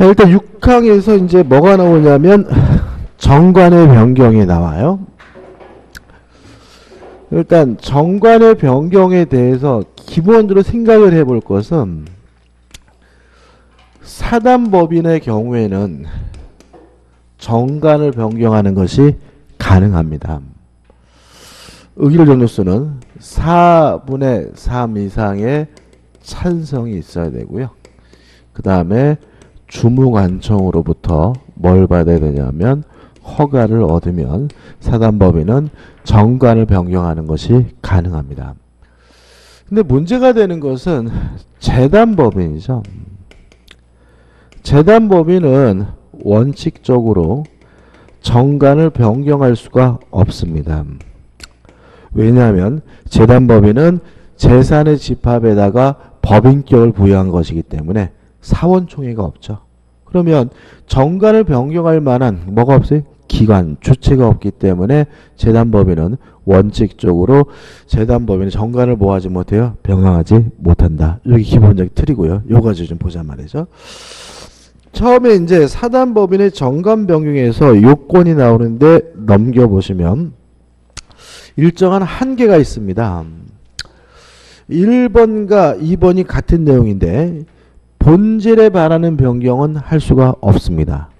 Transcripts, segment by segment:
자, 일단 6항에서 이제 뭐가 나오냐면 정관의 변경이 나와요. 일단 정관의 변경에 대해서 기본적으로 생각을 해볼 것은 사단법인의 경우에는 정관을 변경하는 것이 가능합니다. 의결 정족수는 4분의 3 이상의 찬성이 있어야 되고요. 그 다음에 주무관청으로부터 뭘 받아야 되냐면 허가를 얻으면 사단법인은 정관을 변경하는 것이 가능합니다. 근데 문제가 되는 것은 재단법인이죠. 재단법인은 원칙적으로 정관을 변경할 수가 없습니다. 왜냐하면 재단법인은 재산의 집합에다가 법인격을 부여한 것이기 때문에 사원총회가 없죠. 그러면 정관을 변경할 만한 뭐가 없어요? 기관, 주체가 없기 때문에 재단법인은 원칙적으로 재단법인은 정관을 뭐하지 못해요? 변경하지 못한다. 여기 기본적인 틀이고요. 요 가지 좀 보자 말이죠. 처음에 이제 사단법인의 정관 변경에서 요건이 나오는데 넘겨보시면 일정한 한계가 있습니다. 1번과 2번이 같은 내용인데 본질에 반하는 변경은 할 수가 없습니다.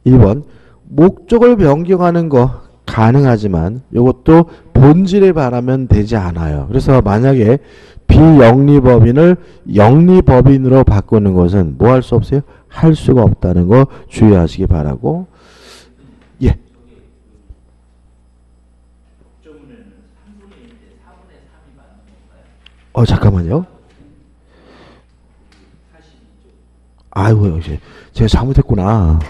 1번 목적을 변경하는 거 가능하지만 이것도 본질에 반하면 되지 않아요. 그래서 만약에 비영리법인을 영리법인으로 바꾸는 것은 뭐 할 수 없어요? 할 수가 없다는 거 주의하시기 바라고. 예. 잠깐만요. 아이고, 이제 제가 잘못했구나.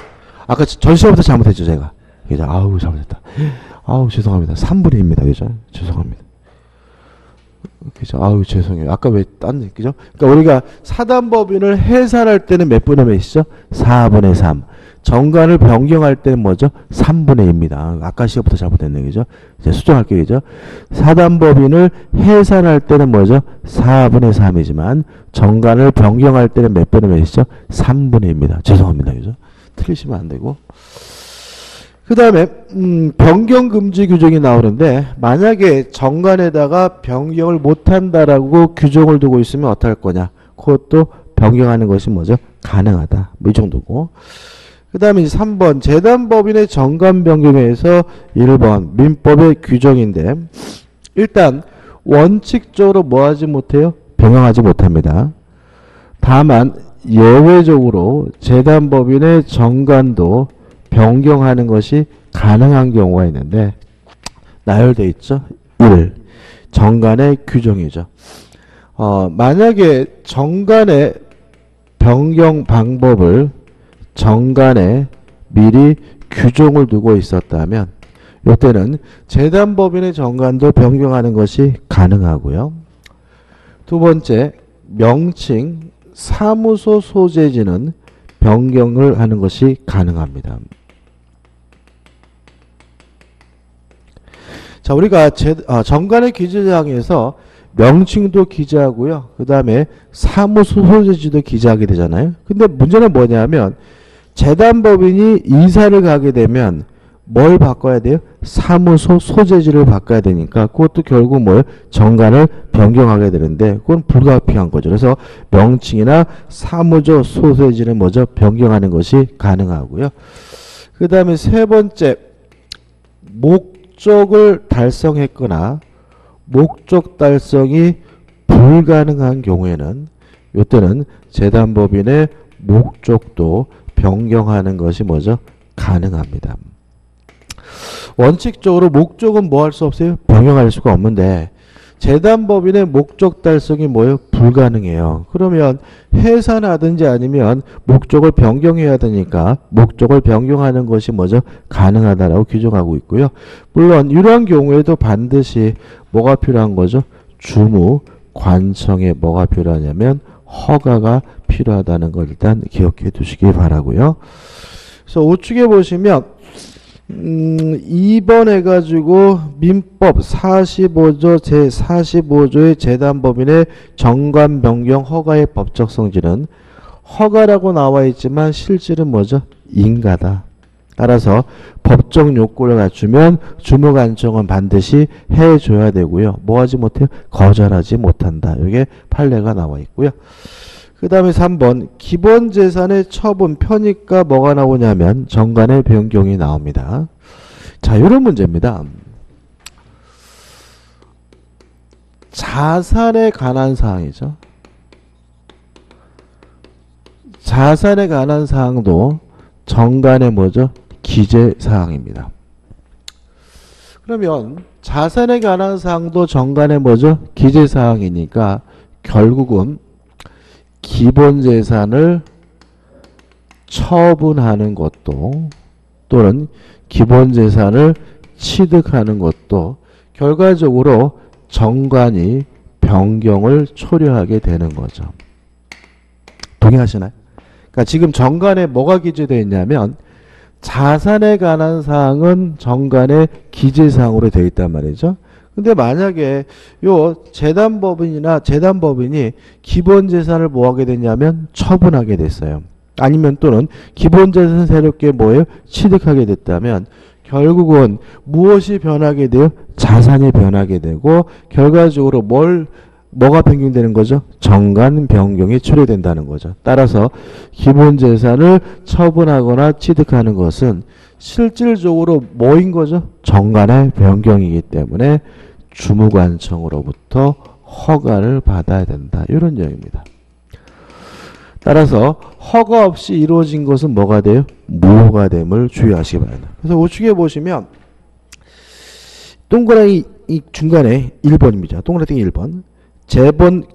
아까 전 시간부터 잘못했죠, 제가. 그죠? 아우, 잘못했다. 아우, 죄송합니다. 3분의 2입니다. 그죠? 죄송합니다. 그죠? 아우, 죄송해요. 아까 왜 그죠? 그러니까 우리가 사단법인을 해산할 때는 몇 분의 몇이죠? 4분의 3. 정관을 변경할 때는 뭐죠? 3분의 2입니다. 아까 시간부터 잘못했네요. 그죠? 이제 수정할게요. 그죠? 사단법인을 해산할 때는 뭐죠? 4분의 3이지만 정관을 변경할 때는 몇 분의 몇이죠? 3분의 2입니다. 죄송합니다. 그죠? 틀리시면 안 되고. 그 다음에 변경금지 규정이 나오는데 만약에 정관에다가 변경을 못한다라고 규정을 두고 있으면 어떻게 할 거냐. 그것도 변경하는 것이 뭐죠? 가능하다. 뭐 이 정도고. 그 다음에 3번 재단법인의 정관 변경에서 1번 민법의 규정인데 일단 원칙적으로 뭐 하지 못해요? 변경하지 못합니다. 다만 예외적으로 재단법인의 정관도 변경하는 것이 가능한 경우가 있는데 나열되어 있죠. 1. 정관의 규정이죠. 만약에 정관의 변경 방법을 정관에 미리 규정을 두고 있었다면 이때는 재단법인의 정관도 변경하는 것이 가능하고요. 두 번째, 명칭, 사무소 소재지는 변경을 하는 것이 가능합니다. 자, 우리가 정관의 기재사항에서 명칭도 기재하고요. 그 다음에 사무소 소재지도 기재하게 되잖아요. 근데 문제는 뭐냐면 재단법인이 이사를 가게 되면 뭘 바꿔야 돼요? 사무소 소재지를 바꿔야 되니까 그것도 결국 뭘 정관을 변경하게 되는데 그건 불가피한 거죠. 그래서 명칭이나 사무소 소재지는 뭐죠? 변경하는 것이 가능하고요. 그 다음에 세 번째, 목적을 달성했거나 목적 달성이 불가능한 경우에는 이때는 재단법인의 목적도 변경하는 것이 뭐죠? 가능합니다. 원칙적으로 목적은 뭐 할 수 없어요? 변경할 수가 없는데 재단법인의 목적 달성이 뭐예요? 불가능해요. 그러면 해산하든지 아니면 목적을 변경해야 되니까 목적을 변경하는 것이 뭐죠? 가능하다라고 규정하고 있고요. 물론 이러한 경우에도 반드시 뭐가 필요한 거죠? 주무 관청에 뭐가 필요하냐면 허가가 필요하다는 걸 일단 기억해 두시기 바라고요. 그래서 우측에 보시면 2번 해가지고 민법 45조 제45조의 재단법인의 정관 변경 허가의 법적 성질은 허가라고 나와 있지만 실질은 뭐죠? 인가다. 따라서 법적 요건을 갖추면 주무관청은 반드시 해줘야 되고요. 뭐 하지 못해요? 거절하지 못한다. 이게 판례가 나와 있고요. 그 다음에 3번 기본재산의 처분 편의가 뭐가 나오냐면 정관의 변경이 나옵니다. 자, 이런 문제입니다. 자산에 관한 사항이죠. 자산에 관한 사항도 정관의 뭐죠? 기재사항입니다. 그러면 자산에 관한 사항도 정관의 뭐죠? 기재사항이니까 결국은 기본재산을 처분하는 것도 또는 기본재산을 취득하는 것도 결과적으로 정관이 변경을 초래하게 되는 거죠. 동의하시나요? 그러니까 지금 정관에 뭐가 기재되어 있냐면 자산에 관한 사항은 정관의 기재사항으로 되어 있단 말이죠. 근데 만약에 요 재단법인이 기본재산을 뭐 하게 됐냐면 처분하게 됐어요. 아니면 또는 기본재산 새롭게 뭐예요? 취득하게 됐다면 결국은 무엇이 변하게 돼요? 자산이 변하게 되고 결과적으로 뭐가 변경되는 거죠? 정관 변경이 초래된다는 거죠. 따라서 기본재산을 처분하거나 취득하는 것은 실질적으로 뭐인 거죠? 정관의 변경이기 때문에 주무관청으로부터 허가를 받아야 된다. 이런 내용입니다. 따라서 허가 없이 이루어진 것은 뭐가 돼요? 무효가 됨을 주의하시기 바랍니다. 그래서 우측에 보시면 동그라미 이 중간에 1번입니다. 동그라미 1번.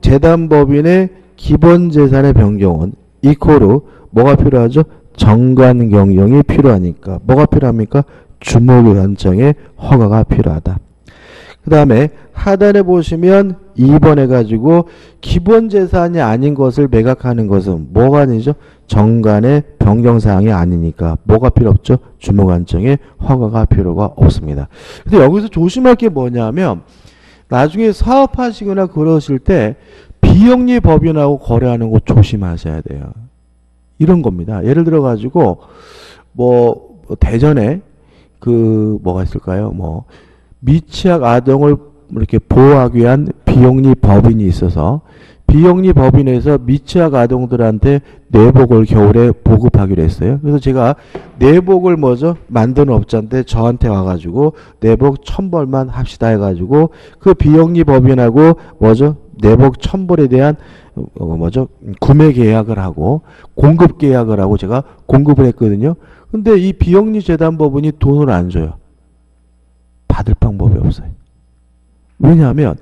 재단법인의 기본재산의 변경은 이코르 뭐가 필요하죠? 정관 변경이 필요하니까 뭐가 필요합니까? 주무관청의 허가가 필요하다. 그 다음에 하단에 보시면 2번 해가지고 기본재산이 아닌 것을 매각하는 것은 뭐가 아니죠? 정관의 변경사항이 아니니까 뭐가 필요 없죠? 주무관청의 허가가 필요가 없습니다. 근데 여기서 조심할 게 뭐냐면 나중에 사업하시거나 그러실 때 비영리 법인하고 거래하는 거 조심하셔야 돼요. 이런 겁니다. 예를 들어 가지고 뭐 대전에 그 뭐가 있을까요? 뭐 미취학 아동을 이렇게 보호하기 위한 비영리 법인이 있어서 비영리 법인에서 미취학 아동들한테 내복을 겨울에 보급하기로 했어요. 그래서 제가 내복을 뭐죠? 만드는 업자인데 저한테 와가지고 내복 1000벌만 합시다 해가지고 그 비영리 법인하고 뭐죠? 내복 1000벌에 대한 뭐죠? 구매 계약을 하고 공급 계약을 하고 제가 공급을 했거든요. 근데 이 비영리 재단법인이 돈을 안 줘요. 받을 방법이 없어요. 왜냐하면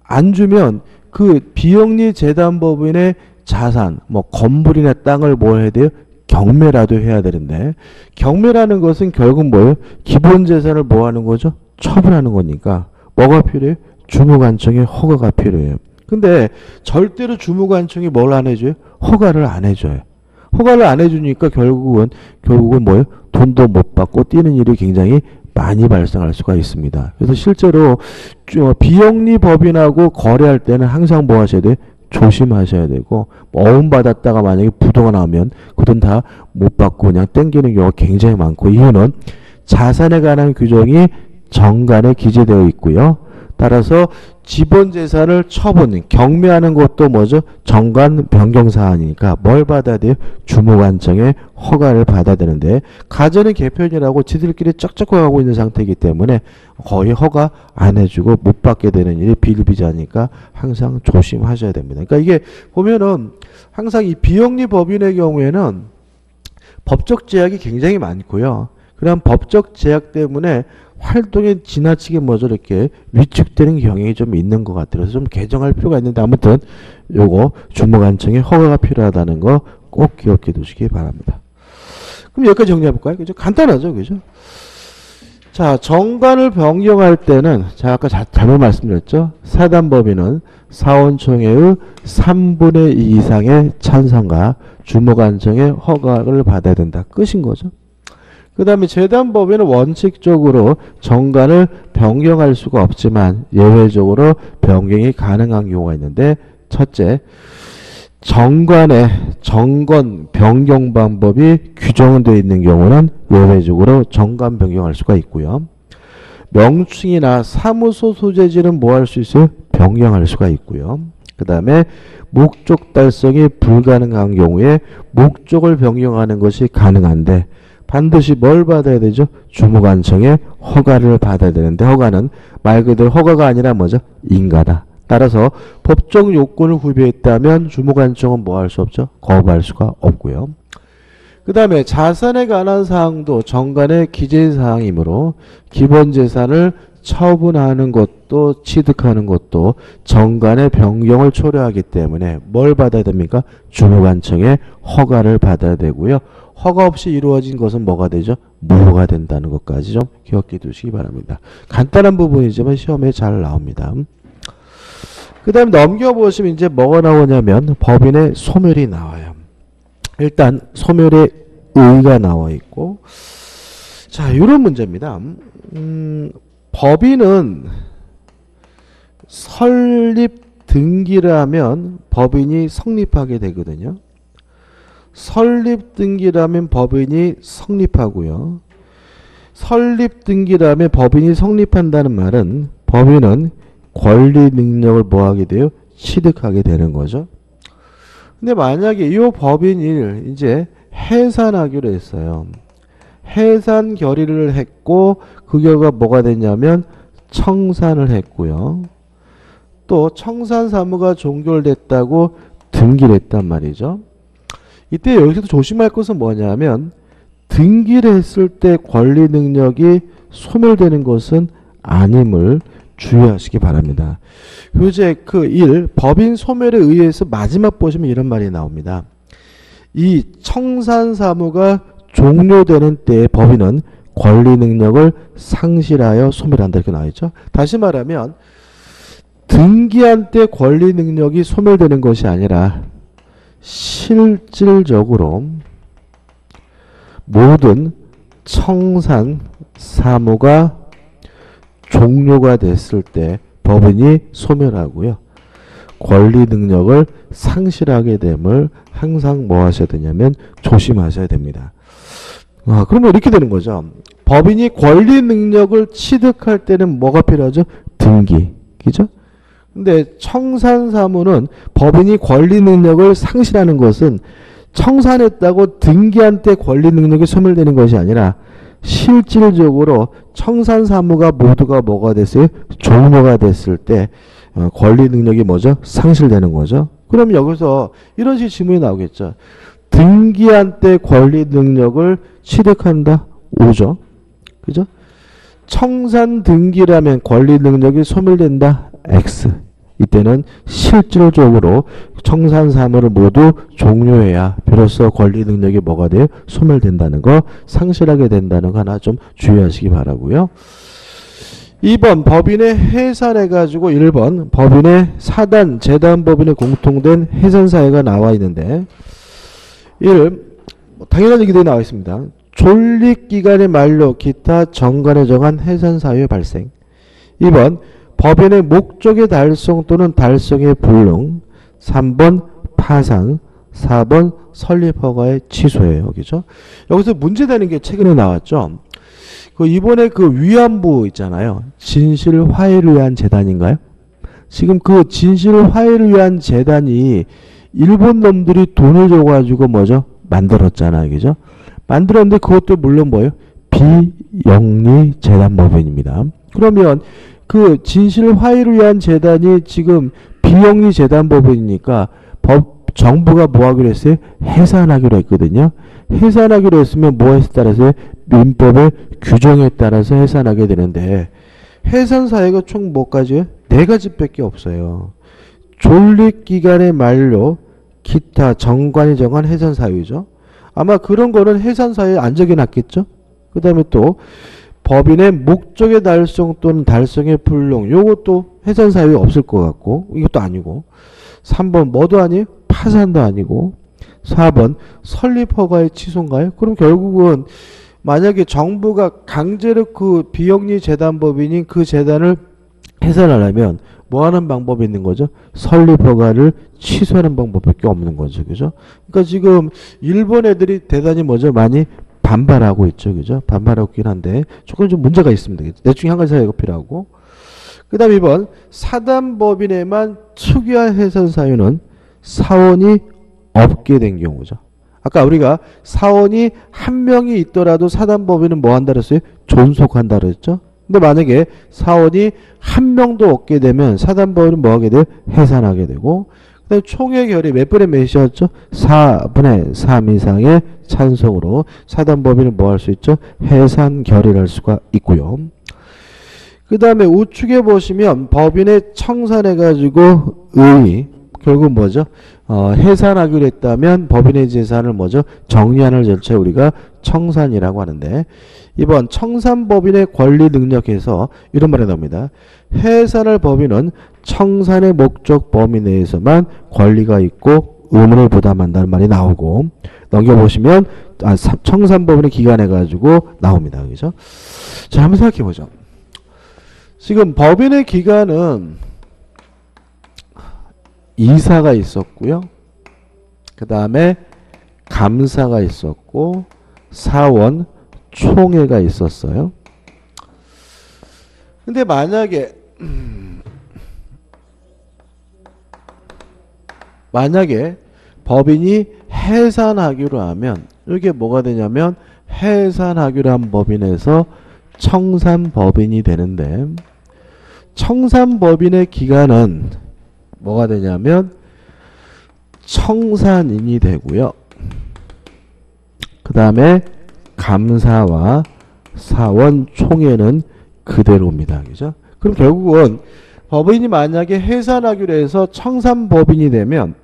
안 주면 그 비영리 재단법인의 자산, 뭐 건물이나 땅을 뭐 해야 돼요? 경매라도 해야 되는데 경매라는 것은 결국 뭐예요? 기본재산을 뭐 하는 거죠? 처분하는 거니까 뭐가 필요해요? 주무관청의 허가가 필요해요. 근데 절대로 주무관청이 뭘 안 해줘요? 허가를 안 해줘요. 허가를 안 해주니까 결국은 뭐예요? 돈도 못 받고 뛰는 일이 굉장히 많이 발생할 수가 있습니다. 그래서 실제로 비영리 법인하고 거래할 때는 항상 뭐 하셔야 돼요? 조심하셔야 되고 어음받았다가 만약에 부도가 나오면 그 돈 다 못 받고 그냥 땡기는 경우가 굉장히 많고 이유는 자산에 관한 규정이 정관에 기재되어 있고요. 따라서 지본재산을 처분, 경매하는 것도 뭐죠? 정관 변경사항이니까 뭘 받아야 돼요? 주무관청의 허가를 받아야 되는데 가전의 개편이라고 지들끼리 쩍쩍하고 있는 상태이기 때문에 거의 허가 안 해주고 못 받게 되는 일이 비일비재하니까 항상 조심하셔야 됩니다. 그러니까 이게 보면은 항상 이 비영리 법인의 경우에는 법적 제약이 굉장히 많고요. 그런 법적 제약 때문에 활동에 지나치게 뭐죠 이렇게 위축되는 경향이 좀 있는 것 같아요. 그래서 좀 개정할 필요가 있는데 아무튼 요거 주무관청의 허가가 필요하다는 거 꼭 기억해 두시기 바랍니다. 그럼 여기까지 정리해 볼까요? 그죠? 간단하죠, 그죠? 자, 정관을 변경할 때는 제가 아까 잘못 말씀드렸죠. 사단법인은 사원총회의 3분의 2 이상의 찬성과 주무관청의 허가를 받아야 된다. 끝인 거죠. 그 다음에 재단법인은 원칙적으로 정관을 변경할 수가 없지만 예외적으로 변경이 가능한 경우가 있는데 첫째, 정관의 정관 변경 방법이 규정되어 있는 경우는 예외적으로 정관 변경할 수가 있고요. 명칭이나 사무소 소재지는 뭐 할 수 있어요? 변경할 수가 있고요. 그 다음에 목적 달성이 불가능한 경우에 목적을 변경하는 것이 가능한데 반드시 뭘 받아야 되죠? 주무관청의 허가를 받아야 되는데 허가는 말 그대로 허가가 아니라 뭐죠? 인가다. 따라서 법적 요건을 구비했다면 주무관청은 뭐 할 수 없죠? 거부할 수가 없고요. 그 다음에 자산에 관한 사항도 정관의 기재사항이므로 기본재산을 처분하는 것도 취득하는 것도 정관의 변경을 초래하기 때문에 뭘 받아야 됩니까? 주무관청의 허가를 받아야 되고요. 허가 없이 이루어진 것은 뭐가 되죠? 무효가 된다는 것까지 좀 기억해 두시기 바랍니다. 간단한 부분이지만 시험에 잘 나옵니다. 그 다음에 넘겨보시면 이제 뭐가 나오냐면 법인의 소멸이 나와요. 일단 소멸의 의의가 나와 있고, 자, 이런 문제입니다. 법인은 설립 등기를 하면 법인이 성립하게 되거든요. 설립 등기라면 법인이 성립하고요. 설립 등기라면 법인이 성립한다는 말은 법인은 권리 능력을 뭐하게 돼요? 취득하게 되는 거죠. 근데 만약에 이 법인을 이제 해산하기로 했어요. 해산 결의를 했고 그 결과 뭐가 됐냐면 청산을 했고요. 또 청산 사무가 종결됐다고 등기를 했단 말이죠. 이때 여기서도 조심할 것은 뭐냐면 등기를 했을 때 권리 능력이 소멸되는 것은 아님을 주의하시기 바랍니다. 교재 그 1, 법인 소멸에 의해서 마지막 보시면 이런 말이 나옵니다. 이 청산 사무가 종료되는 때에 법인은 권리 능력을 상실하여 소멸한다 이렇게 나와있죠. 다시 말하면 등기한 때 권리 능력이 소멸되는 것이 아니라 실질적으로 모든 청산 사무가 종료가 됐을 때 법인이 소멸하고요. 권리 능력을 상실하게 됨을 항상 뭐 하셔야 되냐면 조심하셔야 됩니다. 그러면 이렇게 되는 거죠. 법인이 권리 능력을 취득할 때는 뭐가 필요하죠? 등기. 그죠? 근데 청산사무는 법인이 권리 능력을 상실하는 것은 청산했다고 등기한 때 권리 능력이 소멸되는 것이 아니라 실질적으로 청산사무가 모두가 뭐가 됐어요? 종료가 됐을 때 권리 능력이 뭐죠? 상실되는 거죠. 그럼 여기서 이런 식의 질문이 나오겠죠. 등기한 때 권리 능력을 취득한다? 오죠. 그죠? 청산 등기라면 권리 능력이 소멸된다? X. 이때는 실질적으로 청산 사무를 모두 종료해야 비로소 권리 능력이 뭐가 돼요? 소멸된다는 거, 상실하게 된다는 거 하나 좀 주의하시기 바라고요. 2번 법인의 해산해가지고 1번 법인의 사단, 재단 법인의 공통된 해산사유가 나와 있는데 1. 당연한 얘기들이 나와 있습니다. 존립기간의 만료, 기타 정관에 정한 해산사유의 발생. 2번 법인의 목적의 달성 또는 달성의 불능. 3번 파산. 4번 설립허가의 취소예요. 그죠? 여기서 문제되는 게 최근에 나왔죠. 그 이번에 그 위안부 있잖아요. 진실 화해를 위한 재단인가요? 지금 그 진실 화해를 위한 재단이 일본 놈들이 돈을 줘가지고 뭐죠? 만들었잖아요. 그죠? 만들었는데 그것도 물론 뭐예요? 비영리 재단 법인입니다. 그러면 그 진실 화해를 위한 재단이 지금 비영리 재단 법인이니까 정부가 뭐 하기로 했어요? 해산하기로 했거든요. 해산하기로 했으면 뭐에 따라서 민법의 규정에 따라서 해산하게 되는데 해산 사유가 총 뭐까지요? 4가지밖에 없어요. 존립기간의 만료, 기타 정관이 정한 해산 사유죠. 아마 그런 거는 해산 사유에 안 적여놨겠죠. 그 다음에 또 법인의 목적의 달성 또는 달성의 불능, 요것도 해산 사유에 없을 것 같고 이것도 아니고 3번 뭐도 아니에요? 파산도 아니고 4번 설립허가의 취소인가요? 그럼 결국은 만약에 정부가 강제로 그 비영리 재단 법인인 그 재단을 해산하려면 뭐 하는 방법이 있는 거죠? 설립 허가를 취소하는 방법밖에 없는 거죠. 그죠? 그러니까 지금 일본 애들이 대단히 뭐죠? 많이 반발하고 있죠. 그죠? 반발하고 있긴 한데 조금 좀 문제가 있습니다. 넷 중에 한 가지 사유가 필요하고. 그 다음 2번 사단법인에만 특유한 해산 사유는 사원이 없게 된 경우죠. 아까 우리가 사원이 한 명이 있더라도 사단법인은 뭐 한다 그랬어요? 존속한다 그랬죠. 근데 만약에 사원이 한 명도 없게 되면 사단법인은 뭐 하게 돼요? 해산하게 되고, 그 다음에 총회 결의 몇 분의 몇이었죠? 4분의 3 이상의 찬성으로 사단법인은 뭐 할 수 있죠? 해산 결의를 할 수가 있고요. 그 다음에 우측에 보시면 법인의 청산해가지고 의의, 결국 뭐죠? 해산하기로 했다면 법인의 재산을 뭐죠? 정리하는 절차에 우리가 청산이라고 하는데, 이번 청산법인의 권리 능력에서 이런 말이 나옵니다. 해산할 법인은 청산의 목적 범위 내에서만 권리가 있고 의무를 부담한다는 말이 나오고, 넘겨보시면 청산법인의 기간해 가지고 나옵니다. 그죠? 자, 한번 생각해 보죠. 지금 법인의 기간은 이사가 있었고요. 그 다음에 감사가 있었고 사원 총회가 있었어요. 근데 만약에 법인이 해산하기로 하면 이게 뭐가 되냐면 해산하기로 한 법인에서 청산법인이 되는데, 청산법인의 기간은 뭐가 되냐면 청산인이 되고요. 그 다음에 감사와 사원 총회는 그대로입니다. 그죠? 그럼 결국은 법인이 만약에 해산하기로 해서 청산법인이 되면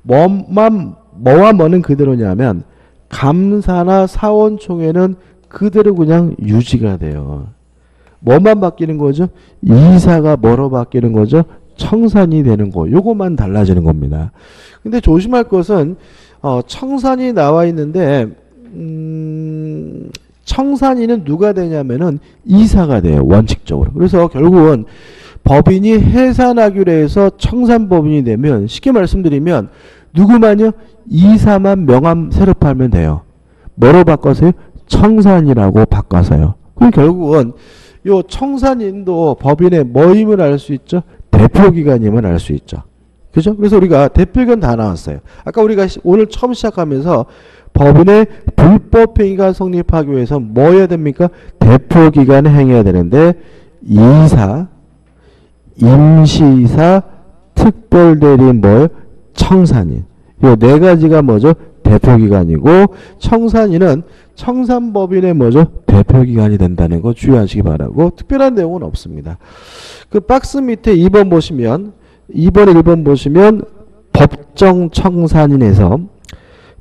뭐와 뭐는 그대로냐면 감사나 사원 총회는 그대로 그냥 유지가 돼요. 뭐만 바뀌는 거죠? 이사가 뭐로 바뀌는 거죠? 청산이 되는 거. 요것만 달라지는 겁니다. 근데 조심할 것은 청산이 나와 있는데 청산인은 누가 되냐면은 이사가 돼요. 원칙적으로. 그래서 결국은 법인이 해산하기로 해서 청산법인이 되면 쉽게 말씀드리면 누구만요? 이사만 명함 새로 팔면 돼요. 뭐로 바꿔서요? 청산이라고 바꿔서요. 그럼 결국은 요 청산인도 법인의 뭐임을 알 수 있죠? 대표기관임을 알 수 있죠. 그죠? 그래서 우리가 대표기관 다 나왔어요. 아까 우리가 오늘 처음 시작하면서 법인의 불법행위가 성립하기 위해서 뭐 해야 됩니까? 대표기관을 행해야 되는데 이사, 임시이사, 특별대리인 뭐예요? 청산인. 이 네 가지가 뭐죠? 대표기관이고, 청산인은 청산법인의 뭐죠? 대표기관이 된다는 거 주의하시기 바라고, 특별한 내용은 없습니다. 그 박스 밑에 2번 보시면 2번 1번 보시면 법정 청산인에서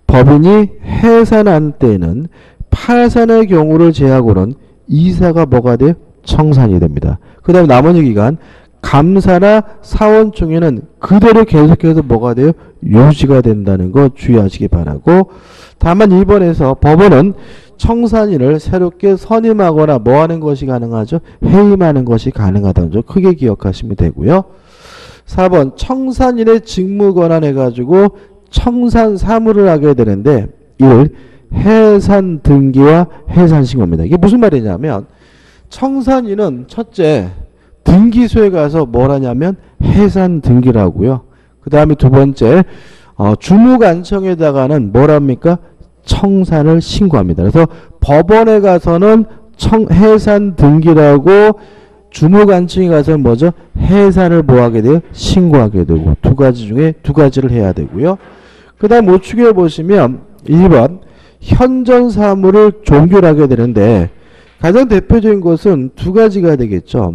법인이 해산한 때에는 파산의 경우를 제하고는 이사가 뭐가 돼요? 청산이 됩니다. 그 다음에 나머지 기간 감사나 사원총회는 그대로 계속해서 뭐가 돼요? 유지가 된다는 거 주의하시기 바라고, 다만 2번에서 법원은 청산인을 새롭게 선임하거나 뭐 하는 것이 가능하죠? 해임하는 것이 가능하다는 점 크게 기억하시면 되고요. 4번 청산인의 직무 권한해 가지고 청산 사무를 하게 되는데 이를 해산 등기와 해산 신고입니다. 이게 무슨 말이냐면 청산인은 첫째 등기소에 가서 뭘 하냐면 해산 등기를 하고요. 그 다음에 두 번째 주무관청에다가는 뭘 합니까? 청산을 신고합니다. 그래서 법원에 가서는 해산 등기라고 주무관청에 가서는 뭐죠? 해산을 뭐하게 돼요? 신고하게 되고 두 가지 중에 두 가지를 해야 되고요. 그 다음 우측에 보시면 1번 현전 사무를 종결하게 되는데 가장 대표적인 것은 두 가지가 되겠죠.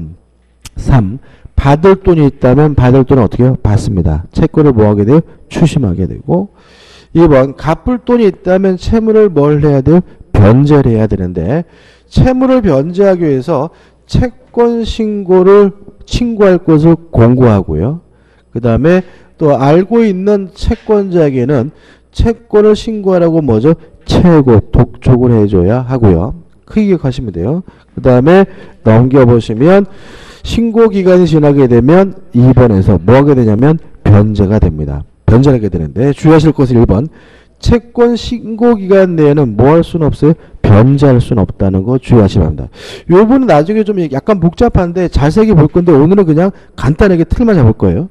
3. 받을 돈이 있다면 받을 돈은 어떻게 해요? 받습니다. 채권을 뭐하게 돼요? 추심하게 되고 2번 갚을 돈이 있다면 채무를 뭘 해야 돼요? 변제를 해야 되는데 채무를 변제하기 위해서 채권 신고를 친구할 것을 공고하고요. 그 다음에 또 알고 있는 채권자에게는 채권을 신고하라고 뭐죠? 최고 독촉을 해줘야 하고요. 크게 기억하시면 돼요. 그 다음에 넘겨보시면 신고 기간이 지나게 되면 2번에서 뭐 하게 되냐면 변제가 됩니다. 변제하게 되는데 주의하실 것은 1번 채권 신고 기간 내에는 뭐 할 수는 없어요? 변제할 수는 없다는 거 주의하시면 합니다. 이 부분은 나중에 좀 약간 복잡한데 자세히 볼 건데 오늘은 그냥 간단하게 틀만 잡을 거예요.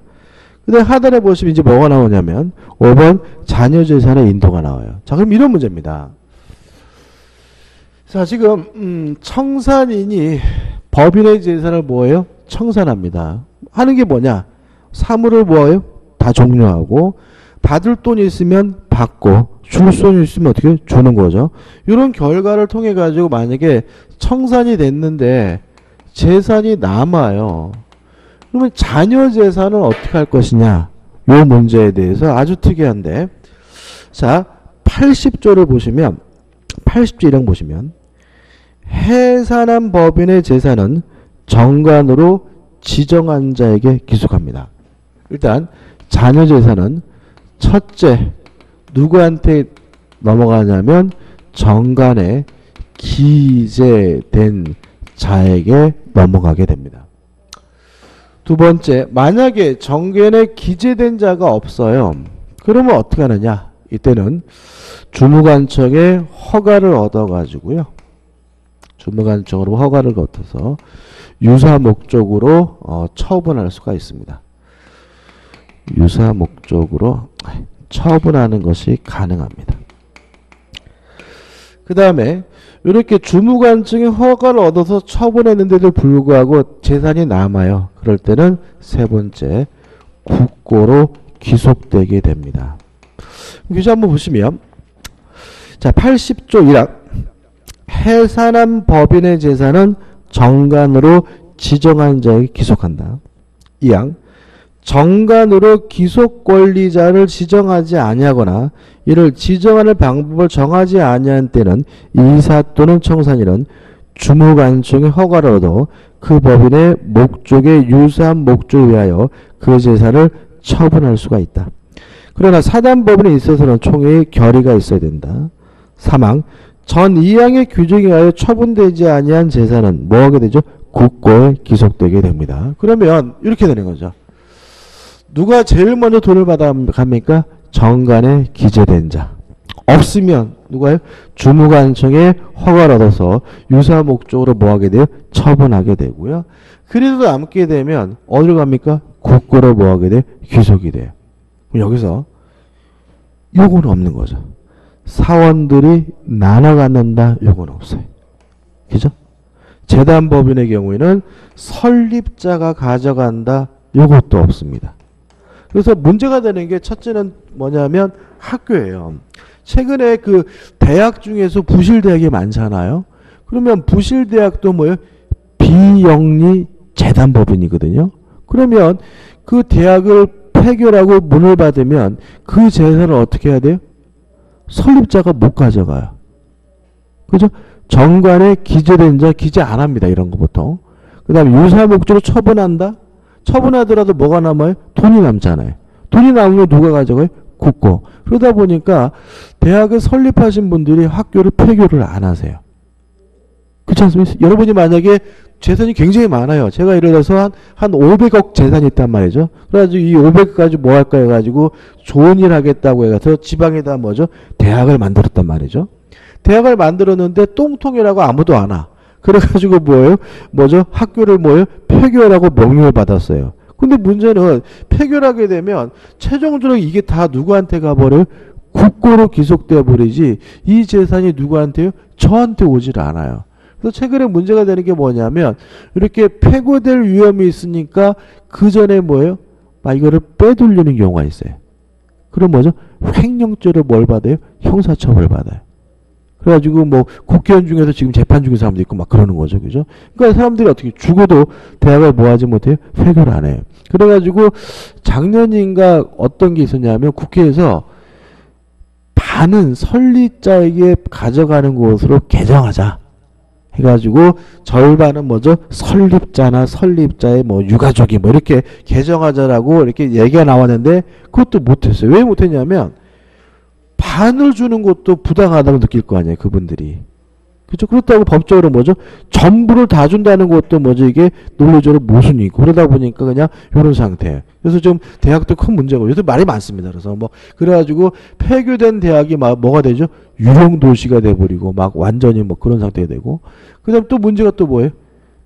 근데 하단에 보시면 이제 뭐가 나오냐면 5번 자녀 재산의 인도가 나와요. 자, 그럼 이런 문제입니다. 자, 지금 청산인이 법인의 재산을 뭐예요? 청산합니다. 하는 게 뭐냐? 사물을 뭐예요? 다 종료하고 받을 돈이 있으면 받고 줄 돈이 있으면 어떻게 주는 거죠. 이런 결과를 통해 가지고 만약에 청산이 됐는데 재산이 남아요. 그러면 자녀 재산은 어떻게 할 것이냐? 이 문제에 대해서 아주 특이한데, 자 80조를 보시면 80조 1항 보시면 해산한 법인의 재산은 정관으로 지정한 자에게 기속합니다. 일단 자녀 재산은 첫째 누구한테 넘어가냐면 정관에 기재된 자에게 넘어가게 됩니다. 두 번째, 만약에 정관에 기재된 자가 없어요. 그러면 어떻게 하느냐? 이때는 주무관청의 허가를 얻어가지고요. 주무관청으로 허가를 얻어서 유사 목적으로 처분할 수가 있습니다. 유사 목적으로 처분하는 것이 가능합니다. 그 다음에 이렇게 주무관청의 허가를 얻어서 처분했는데도 불구하고 재산이 남아요. 그럴 때는 세 번째 국고로 기속되게 됩니다. 규제 한번 보시면 자 80조 1항 해산한 법인의 재산은 정관으로 지정한 자에게 기속한다. 2항 정관으로 기속 권리자를 지정하지 아니하거나 이를 지정하는 방법을 정하지 아니한 때는 이사 또는 청산인은 주무관청의 허가를 얻어 그 법인의 목적에 유사한 목적에 의하여 그 재산을 처분할 수가 있다. 그러나 사단법인에 있어서는 총회의 결의가 있어야 된다. 3항 전 2항의 규정에 의하여 처분되지 아니한 재산은 뭐하게 되죠? 국고에 기속되게 됩니다. 그러면 이렇게 되는 거죠. 누가 제일 먼저 돈을 받아갑니까? 정관에 기재된 자. 없으면 누가요? 주무관청에 허가를 얻어서 유사 목적으로 뭐하게 돼요? 처분하게 되고요. 그래도 남게 되면 어디로 갑니까? 국고로 뭐하게 돼요? 기속이 돼요. 여기서 요거는 없는 거죠. 사원들이 나눠 갖는다 요거는 없어요. 그죠? 재단법인의 경우에는 설립자가 가져간다 요것도 없습니다. 그래서 문제가 되는 게 첫째는 뭐냐면 학교예요. 최근에 그 대학 중에서 부실대학이 많잖아요. 그러면 부실대학도 뭐예요? 비영리 재단법인이거든요. 그러면 그 대학을 폐교라고 문을 받으면 그 재산을 어떻게 해야 돼요? 설립자가 못 가져가요. 그죠? 정관에 기재된 자 기재 안 합니다. 이런 거 보통. 그 다음에 유사 목적으로 처분한다? 처분하더라도 뭐가 남아요? 돈이 남잖아요. 돈이 남으면 누가 가져가요? 국고. 그러다 보니까 대학을 설립하신 분들이 학교를 폐교를 안 하세요. 그렇지 않습니까? 여러분이 만약에 재산이 굉장히 많아요. 제가 예를 들어서 한 500억 재산이 있단 말이죠. 그래가지고 이 500억 가지고 뭐 할까 해가지고 좋은 일 하겠다고 해서 지방에다 뭐죠? 대학을 만들었단 말이죠. 대학을 만들었는데 똥통이라고 아무도 안 와. 그래가지고 뭐죠? 학교를 폐교라고 명령을 받았어요. 근데 문제는 폐교를 하게 되면 최종적으로 이게 다 누구한테 가버려요? 국고로 기속되어 버리지 이 재산이 누구한테요? 저한테 오질 않아요. 그래서 최근에 문제가 되는 게 뭐냐면 이렇게 폐고될 위험이 있으니까 그 전에 이거를 빼돌리는 경우가 있어요. 그럼 뭐죠? 횡령죄로 뭘 받아요? 형사처벌 받아요. 그래가지고 국회의원 중에서 지금 재판 중인 사람도 있고 막 그러는 거죠. 그죠? 그러니까 사람들이 어떻게 죽어도 대학을 뭐 하지 못해요? 폐교를 안 해요. 그래가지고 작년인가 어떤 게 있었냐면 국회에서 반은 설립자에게 가져가는 것으로 개정하자. 해가지고 절반은 뭐죠? 설립자나 설립자의 유가족이 이렇게 개정하자라고 이렇게 얘기가 나왔는데 그것도 못했어요. 왜 못했냐면 반을 주는 것도 부당하다고 느낄 거 아니에요. 그분들이. 그렇죠? 그렇다고 법적으로 뭐죠? 전부를 다 준다는 것도 뭐죠? 이게 논리적으로 모순이고 그러다 보니까 그냥 이런 상태. 그래서 좀 대학도 큰 문제고 요새 말이 많습니다. 그래서 뭐 그래가지고 폐교된 대학이 막 뭐가 되죠? 유령 도시가 돼버리고 막 완전히 뭐 그런 상태가 되고 그다음 또 문제가 또 뭐예요?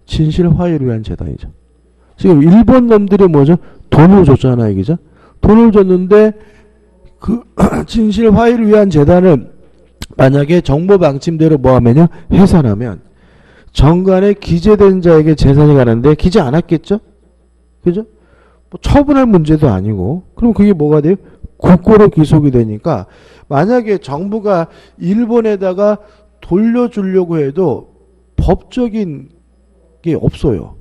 진실 화해를 위한 재단이죠. 지금 일본 놈들이 뭐죠? 돈을 줬잖아요, 그죠? 돈을 줬는데 그 진실 화해를 위한 재단을 만약에 정보 방침대로 뭐 하면요? 해산하면 정관에 기재된 자에게 재산이 가는데 기재 안 했겠죠? 그죠? 뭐 처분할 문제도 아니고 그럼 그게 뭐가 돼요? 국고로 기속이 되니까 만약에 정부가 일본에다가 돌려주려고 해도 법적인 게 없어요.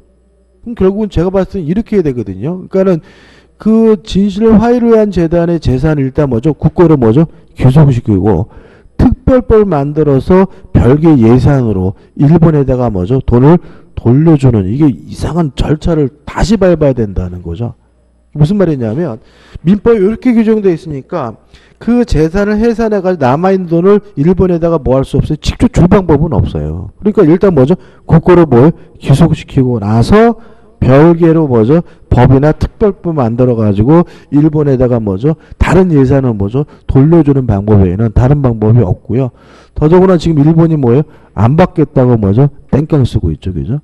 그럼 결국은 제가 봤을 때 이렇게 해야 되거든요. 그러니까는 그 진실 화해를 위한 재단의 재산을 일단 뭐죠? 국고로 뭐죠? 기속시키고 특별법 만들어서 별개 예산으로 일본에다가 뭐죠? 돈을 돌려주는 이게 이상한 절차를 다시 밟아야 된다는 거죠. 무슨 말이냐면 민법에 이렇게 규정되어 있으니까 그 재산을 해산해가지고 남아있는 돈을 일본에다가 뭐 할 수 없어요. 직접 줄 방법은 없어요. 그러니까 일단 뭐죠? 국고로 뭐 기속시키고 나서 별개로 뭐죠? 법이나 특별법 만들어가지고 일본에다가 뭐죠? 다른 예산을 뭐죠? 돌려주는 방법 외에는 다른 방법이 없고요. 더더구나 지금 일본이 뭐예요? 안 받겠다고 뭐죠? 땡깡 쓰고 있죠. 그죠?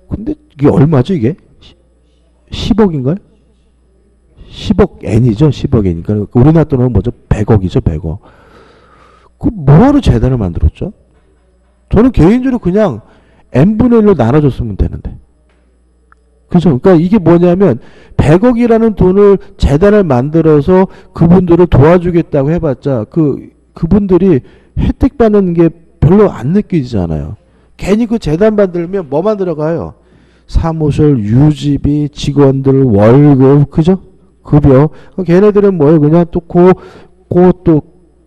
근데 이게 얼마죠 이게? 10억인가요? 10억 엔이죠. 10억 엔. 그러니까 우리나라 돈으로 뭐죠? 100억이죠. 100억. 그 뭐하러 재단을 만들었죠? 저는 개인적으로 그냥 n분의 1로 나눠줬으면 되는데. 그죠? 그러니까 이게 뭐냐면 100억이라는 돈을 재단을 만들어서 그분들을 도와주겠다고 해봤자 그분들이 혜택 받는 게 별로 안 느껴지잖아요. 괜히 그 재단 만들면 뭐만 들어가요? 사무실, 유지비, 직원들 월급, 그죠? 급여. 걔네들은 뭐예요? 그냥 또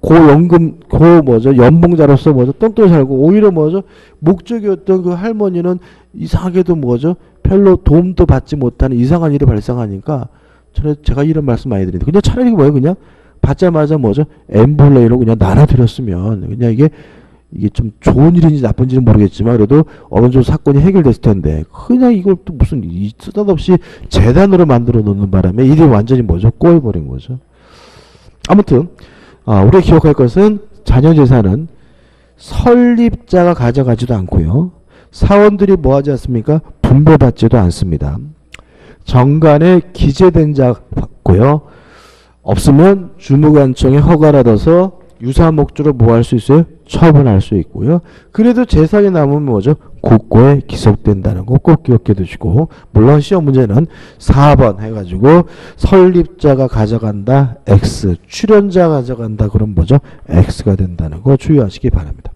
고연금, 뭐죠? 연봉자로서 뭐죠? 똥똥 살고, 오히려 뭐죠? 목적이었던 그 할머니는 이상하게도 뭐죠? 별로 도움도 받지 못하는 이상한 일이 발생하니까, 제가 이런 말씀 많이 드리는데, 그냥 차라리 뭐예요? 그냥 받자마자 뭐죠? 엠블레이로 그냥 나눠드렸으면, 그냥 이게 좀 좋은 일인지 나쁜지는 모르겠지만 그래도 어느 정도 사건이 해결됐을 텐데 그냥 이걸 또 무슨 쓰다없이 재단으로 만들어 놓는 바람에 일이 완전히 뭐죠? 꼬여버린 거죠. 아무튼 우리가 기억할 것은 자녀재산은 설립자가 가져가지도 않고요. 사원들이 뭐하지 않습니까? 분배받지도 않습니다. 정관에 기재된 자 받고요. 없으면 주무관청에 허가를 얻어서 유사 목적으로 뭐 할 수 있어요? 처분할 수 있고요. 그래도 재산이 남으면 뭐죠? 국고에 기속된다는 거 꼭 기억해 두시고 물론 시험 문제는 4번 해가지고 설립자가 가져간다 X, 출연자가 가져간다 그럼 뭐죠? X가 된다는 거 주의하시기 바랍니다.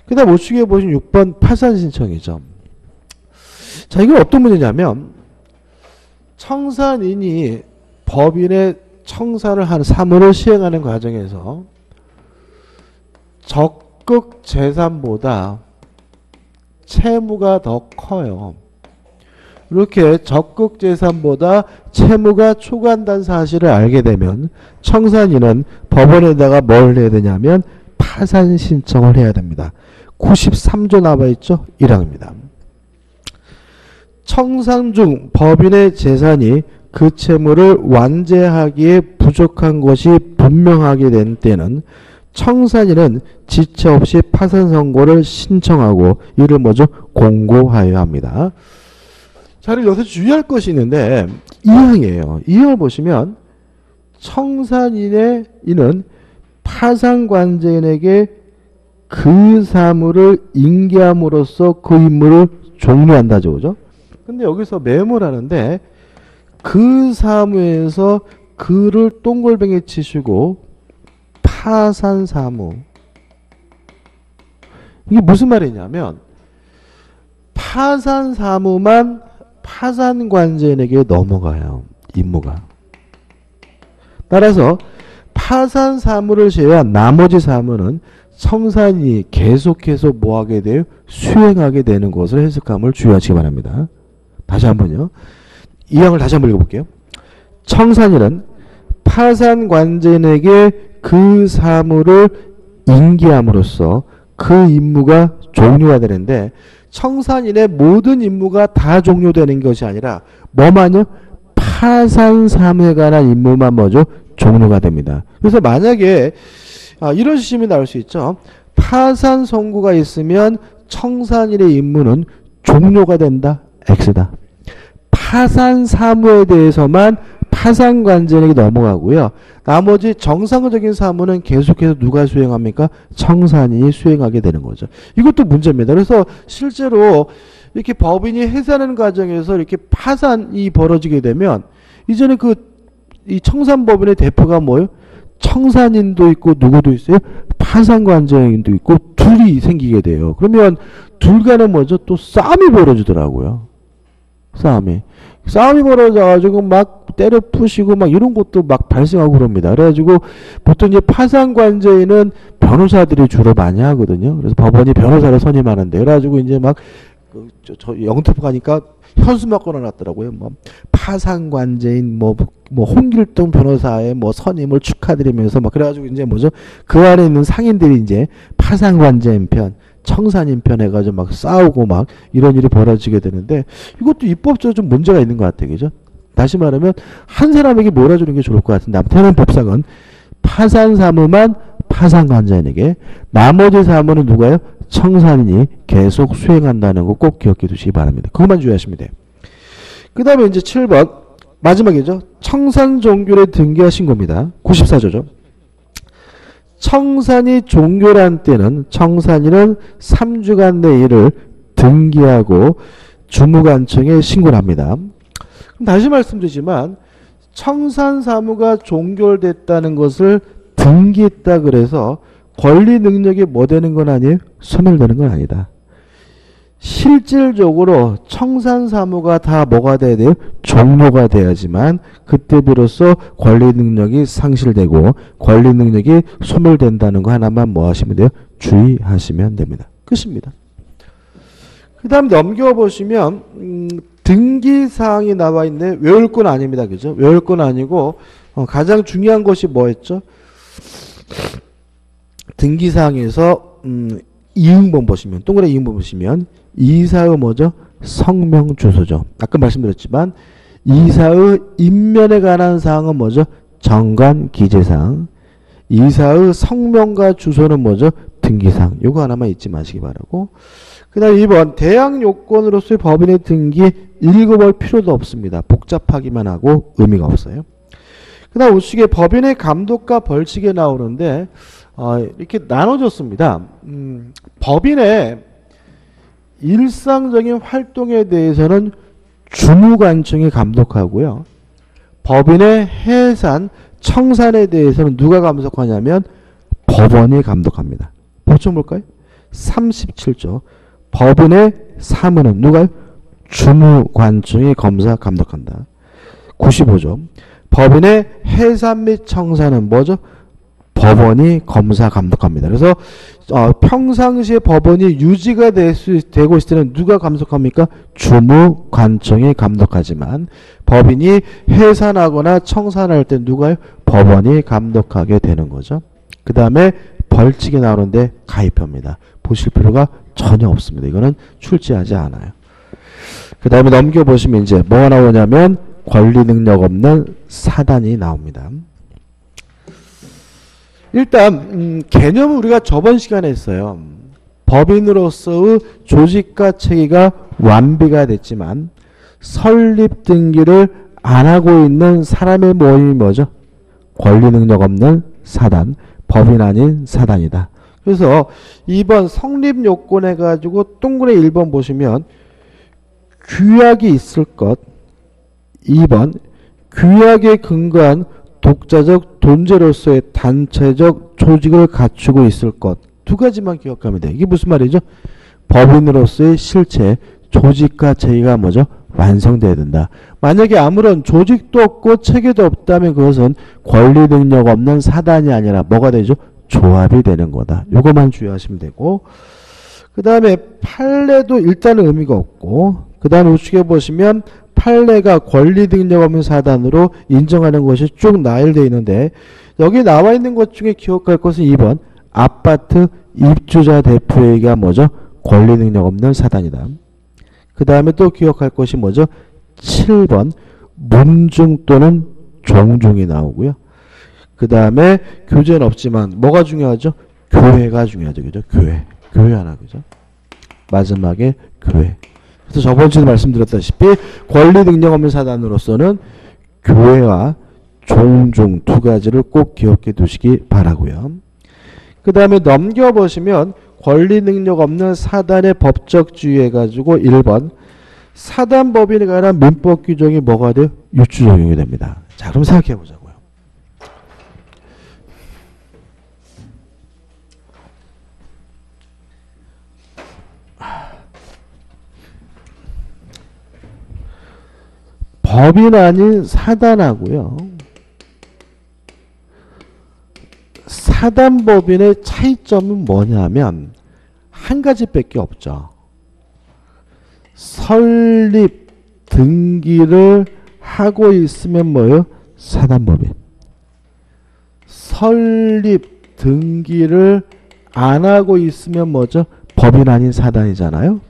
그 다음 우측에 보신 6번 파산 신청이죠. 자, 이건 어떤 문제냐면 청산인이 법인의 청산을 하는 사무를 시행하는 과정에서 적극 재산보다 채무가 더 커요. 이렇게 적극 재산보다 채무가 초과한다는 사실을 알게 되면 청산인은 법원에다가 뭘 해야 되냐면 파산 신청을 해야 됩니다. 93조 나와 있죠? 1항입니다. 청산 중 법인의 재산이 그 채무를 완제하기에 부족한 것이 분명하게 된 때는 청산인은 지체 없이 파산 선고를 신청하고 이를 뭐죠? 공고하여야 합니다. 자, 여기서 주의할 것이 있는데 2항이에요. 2항을 보시면 청산인의 이는 파산관제인에게 그 사무를 인계함으로써 그 임무를 종료한다죠. 그죠? 근데 여기서 메모를 하는데 그 사무에서 그를 동글뱅이 치시고 파산 사무. 이게 무슨 말이냐면 파산 사무만 파산관제인에게 넘어가요. 임무가. 따라서 파산 사무를 제외한 나머지 사무는 청산인이 계속해서 뭐하게 돼요? 수행하게 되는 것을 해석함을 주의하시기 바랍니다. 다시 한번요. 이 항을 다시 한번 읽어볼게요. 청산인은 파산관제인에게 그 사무를 인계함으로써 그 임무가 종료가 되는데 청산인의 모든 임무가 다 종료되는 것이 아니라 뭐만요? 파산 사무에 관한 임무만 뭐죠? 종료가 됩니다. 그래서 만약에 이런 시험이 나올 수 있죠. 파산 선고가 있으면 청산인의 임무는 종료가 된다. X다. 파산 사무에 대해서만 파산관제에게 넘어가고요. 나머지 정상적인 사무는 계속해서 누가 수행합니까? 청산인이 수행하게 되는 거죠. 이것도 문제입니다. 그래서 실제로 이렇게 법인이 해산하는 과정에서 이렇게 파산이 벌어지게 되면 이전에 이 청산법인의 대표가 뭐예요? 청산인도 있고 누구도 있어요? 파산관제인도 있고 둘이 생기게 돼요. 그러면 둘 간에 뭐죠? 또 싸움이 벌어지더라고요. 싸움이 벌어져가지고 막 때려 부시고 막 이런 것도 막 발생하고 그럽니다. 그래가지고 보통 이제 파산관제인은 변호사들이 주로 많이 하거든요. 그래서 법원이 변호사를 선임하는데 그래가지고 이제 막 저 영특 가니까 현수막 걸어놨더라고요. 뭐 파산관제인 뭐 홍길동 변호사의 뭐 선임을 축하드리면서 막 그래가지고 이제 뭐죠? 그 안에 있는 상인들이 이제 파산관제인 편, 청산인 편 해가지고 막 싸우고 막 이런 일이 벌어지게 되는데 이것도 입법적으로 좀 문제가 있는 것 같아요. 그죠? 다시 말하면 한 사람에게 몰아주는 게 좋을 것 같은데 아무튼 법상은 파산 사무만 파산관제인에게 나머지 사무는 누가요? 청산인이 계속 수행한다는 거 꼭 기억해 두시기 바랍니다. 그것만 주의하시면 돼요. 그 다음에 이제 7번 마지막이죠. 청산 종결에 등기하신 겁니다. 94조죠. 청산이 종결한 때는 청산인은 3주간 내 일을 등기하고 주무관청에 신고를 합니다. 그럼 다시 말씀드리지만 청산사무가 종결됐다는 것을 등기했다 그래서 권리 능력이 뭐 되는 건 아니에요? 소멸되는 건 아니다. 실질적으로 청산사무가 다 뭐가 돼야 돼요? 종료가 돼야지만 그때 비로소 권리 능력이 상실되고 권리 능력이 소멸된다는 거 하나만 뭐 하시면 돼요? 주의하시면 됩니다. 끝입니다. 그 다음 넘겨보시면 등기사항이 나와 있네. 외울 건 아닙니다. 그죠? 외울 건 아니고 가장 중요한 것이 뭐였죠? 등기사항에서 이응본 보시면 동그라미 이응본 보시면 이사의 뭐죠? 성명 주소죠. 아까 말씀드렸지만 이사의 인면에 관한 사항은 뭐죠? 정관 기재사항. 이사의 성명과 주소는 뭐죠? 등기사항. 요거 하나만 잊지 마시기 바라고. 그 다음 2번 대항 요건으로서의 법인의 등기 읽어볼 필요도 없습니다. 복잡하기만 하고 의미가 없어요. 그 다음 우측에 법인의 감독과 벌칙에 나오는데 이렇게 나눠졌습니다. 법인의 일상적인 활동에 대해서는 주무관청이 감독하고요. 법인의 해산, 청산에 대해서는 누가 감독하냐면 법원이 감독합니다. 보충 볼까요? 37조. 법인의 사무는 누가요? 주무관청이 검사 감독한다. 95조. 법인의 해산 및 청산은 뭐죠? 법원이 검사 감독합니다. 그래서 평상시에 법원이 유지가 되고 있을 때는 누가 감독합니까? 주무관청이 감독하지만 법인이 해산하거나 청산할 때 누가요? 법원이 감독하게 되는 거죠. 그 다음에 벌칙이 나오는데 가입합니다. 보실 필요가 전혀 없습니다. 이거는 출제하지 않아요. 그 다음에 넘겨보시면 이제 뭐가 나오냐면 권리 능력 없는 사단이 나옵니다. 일단 개념은 우리가 저번 시간에 했어요. 법인으로서의 조직과 체계가 완비가 됐지만 설립 등기를 안 하고 있는 사람의 모임이 뭐죠? 권리 능력 없는 사단, 법인 아닌 사단이다. 그래서 2번 성립 요건 해가지고 동그라미 1번 보시면 규약이 있을 것, 2번 규약에 근거한 독자적 존재로서의 단체적 조직을 갖추고 있을 것. 두 가지만 기억하면 돼요. 이게 무슨 말이죠? 법인으로서의 실체, 조직과 체계가 뭐죠? 완성돼야 된다. 만약에 아무런 조직도 없고 체계도 없다면 그것은 권리 능력 없는 사단이 아니라 뭐가 되죠? 조합이 되는 거다. 요것만 주의하시면 되고, 그 다음에 판례도 일단은 의미가 없고, 그 다음에 우측에 보시면 판례가 권리 능력 없는 사단으로 인정하는 것이 쭉 나열되어 있는데 여기 나와 있는 것 중에 기억할 것은 2번 아파트 입주자 대표에게 뭐죠? 권리 능력 없는 사단이다. 그 다음에 또 기억할 것이 뭐죠? 7번 문중 또는 종중이 나오고요. 그 다음에 교재는 없지만 뭐가 중요하죠? 교회가 중요하죠. 그죠? 교회. 교회 하나. 그죠? 마지막에 교회. 그래서 저번 주에 말씀드렸다시피 권리 능력 없는 사단으로서는 교회와 종중 두 가지를 꼭 기억해 두시기 바라고요. 그 다음에 넘겨보시면 권리 능력 없는 사단의 법적 주의 해가지고 1번 사단 법인에 관한 민법 규정이 뭐가 돼요? 유추 적용이 됩니다. 자, 그럼 생각해 보자고요. 법인 아닌 사단하고요. 사단법인의 차이점은 뭐냐면 한 가지밖에 없죠. 설립 등기를 하고 있으면 뭐예요? 사단법인. 설립 등기를 안 하고 있으면 뭐죠? 법인 아닌 사단이잖아요.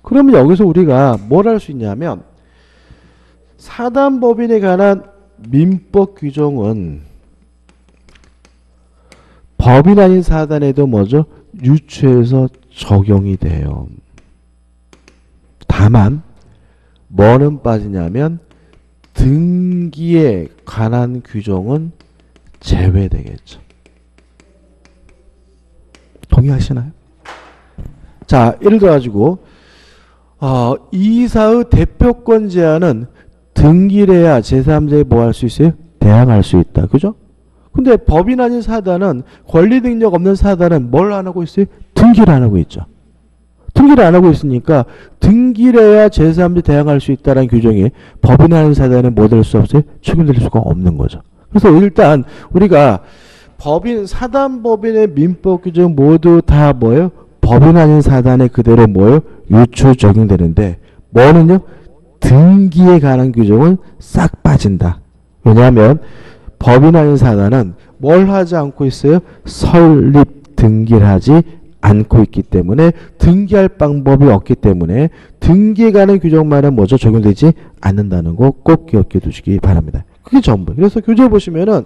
그러면 여기서 우리가 뭘 할 수 있냐면 사단법인에 관한 민법 규정은 법인 아닌 사단에도 뭐죠? 유추해서 적용이 돼요. 다만 뭐는 빠지냐면 등기에 관한 규정은 제외되겠죠. 동의하시나요? 자, 예를 들어 가지고 이사의 대표권 제한은 등기를 해야 제3자에 뭐 할 수 있어요? 대항할 수 있다. 그죠? 근데 법인 아닌 사단은 권리 능력 없는 사단은 뭘 안 하고 있어요? 등기를 안 하고 있죠. 등기를 안 하고 있으니까 등기를 해야 제3자 대항할 수 있다는 규정이 법인 아닌 사단은 뭐 될 수 없어요? 적용될 수가 없는 거죠. 그래서 일단 우리가 법인 사단법인의 민법 규정 모두 다 뭐예요? 법인 아닌 사단에 그대로 뭐예요? 유추 적용되는데 뭐는요? 등기에 관한 규정은 싹 빠진다. 왜냐하면 법인 아닌 사단은 뭘 하지 않고 있어요? 설립 등기를 하지 않고 있기 때문에 등기할 방법이 없기 때문에 등기에 관한 규정만은 뭐죠? 적용되지 않는다는 거 꼭 기억해 두시기 바랍니다. 그게 전부. 그래서 교재 보시면은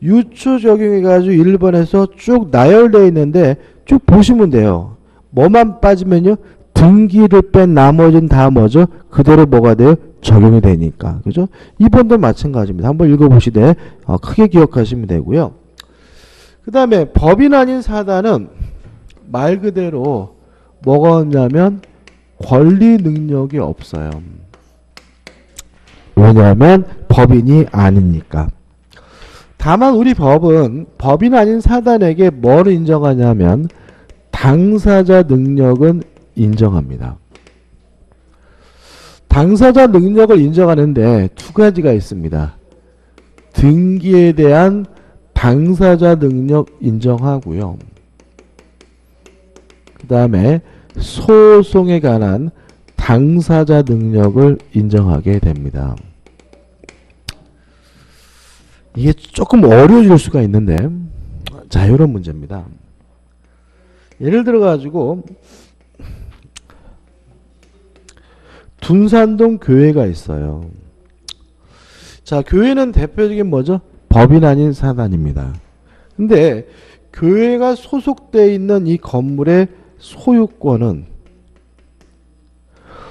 유추 적용해가지고 1번에서 쭉 나열되어 있는데 쭉 보시면 돼요. 뭐만 빠지면요? 등기를 뺀 나머지는 다 뭐죠? 그대로 뭐가 돼요? 적용이 되니까. 그죠? 2번도 마찬가지입니다. 한번 읽어보시되 크게 기억하시면 되고요. 그 다음에 법인 아닌 사단은 말 그대로 뭐가 없냐면 권리 능력이 없어요. 왜냐하면 법인이 아니니까. 다만 우리 법은 법인 아닌 사단에게 뭘 인정하냐면 당사자 능력은 인정합니다. 당사자 능력을 인정하는데 두 가지가 있습니다. 등기에 대한 당사자 능력 인정하고요. 그 다음에 소송에 관한 당사자 능력을 인정하게 됩니다. 이게 조금 어려워질 수가 있는데 자, 이런 문제입니다. 예를 들어 가지고 둔산동 교회가 있어요. 자, 교회는 대표적인 뭐죠? 법인 아닌 사단입니다. 근데 교회가 소속되어 있는 이 건물의 소유권은